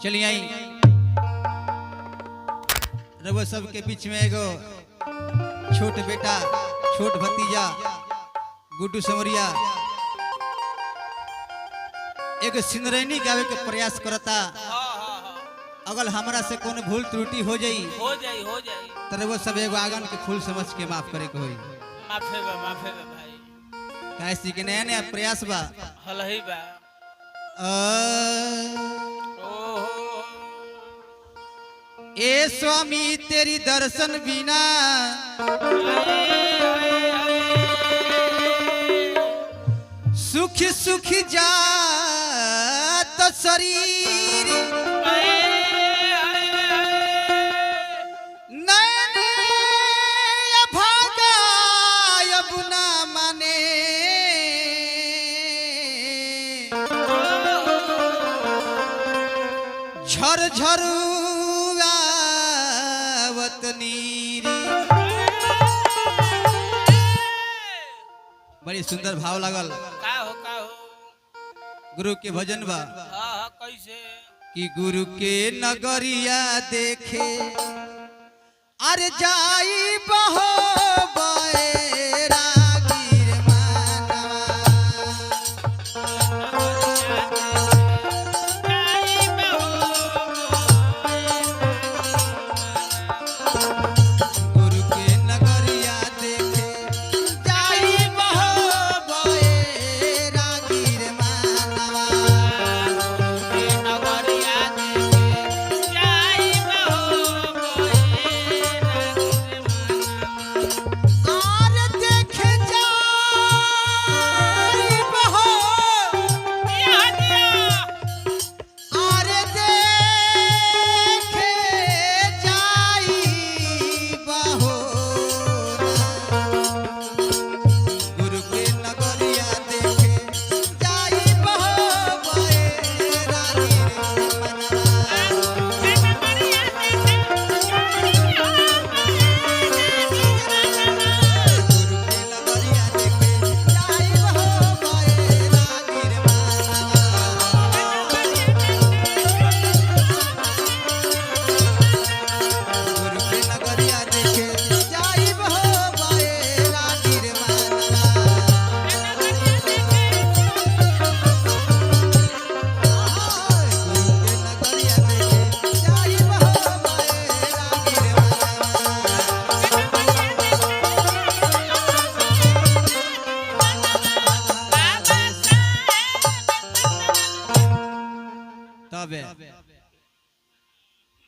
चलिए आई रघु सब के बीच में एगो छोट बेटा छोट भतीजा गुड्डू समरिया एक सिंदरैनी गावे के प्रयास करता। अगर हमरा से कोनो भूल त्रुटि हो जाई तो रघु सब एगो आगन के फूल समझ के माफ करे के होई। माफे भाई कैसी के नया नया प्रयास बा हलही बा। ए स्वामी तेरी दर्शन बिना सुखी सुखी जात शरीर नैने अभागा अब ना माने झर झरू बड़ी सुंदर भाव लागल। का हो गुरु के भजन बा कैसे कि गुरु के नगरिया देखे अरे जाई बहो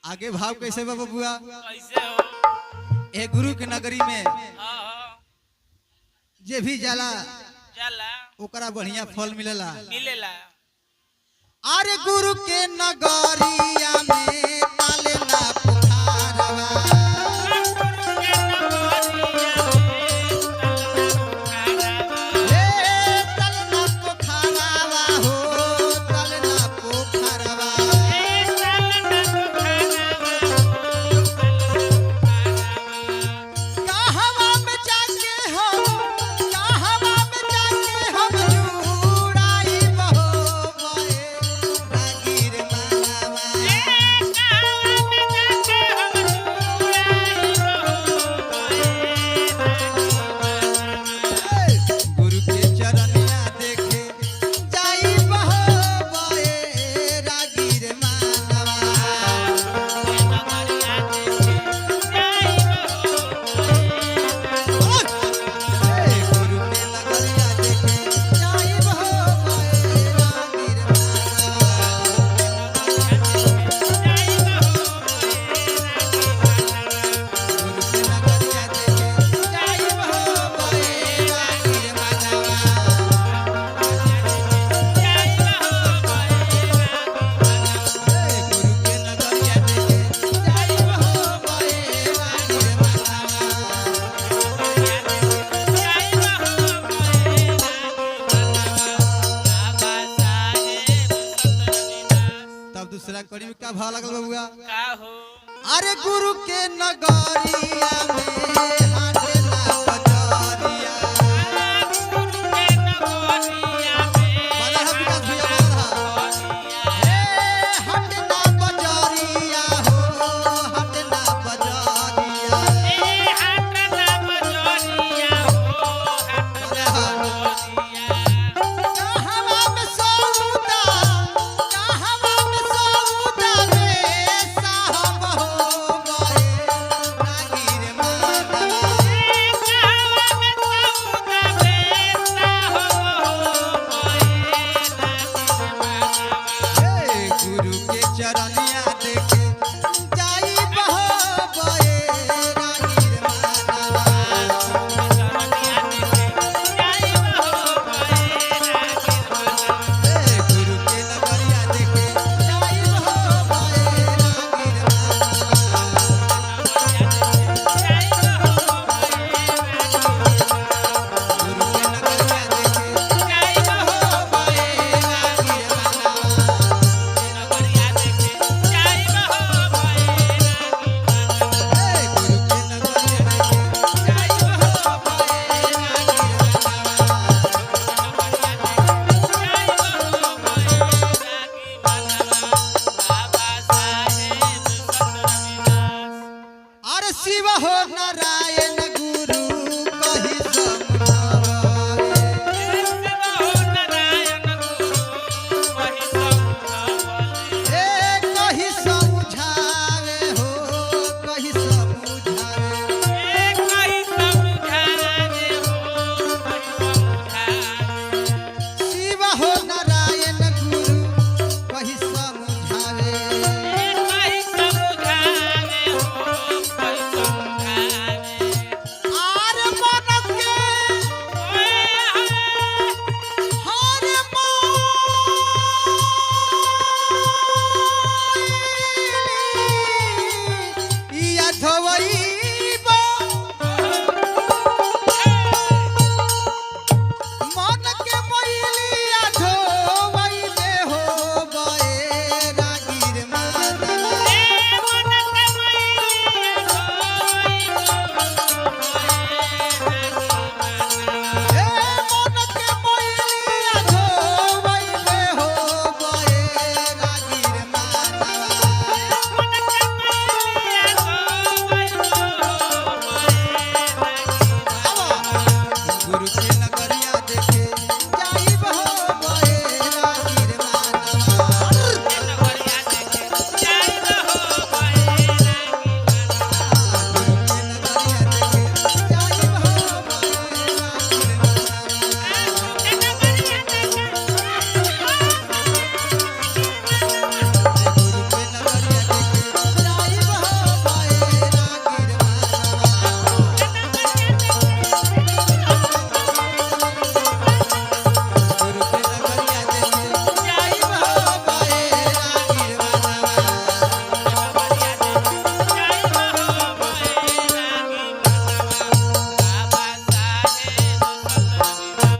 आगे भाव कैसे बा बबुआ कैसे हो ए गुरु के नगरी में जे भी जाला ओकरा बढ़िया फल मिलेला अरे गुरु के नगरिया में पालेला पुखारवा दूसरा कड़ी में क्या भाव लगल बबुआ का हो अरे गुरु के नगरिया में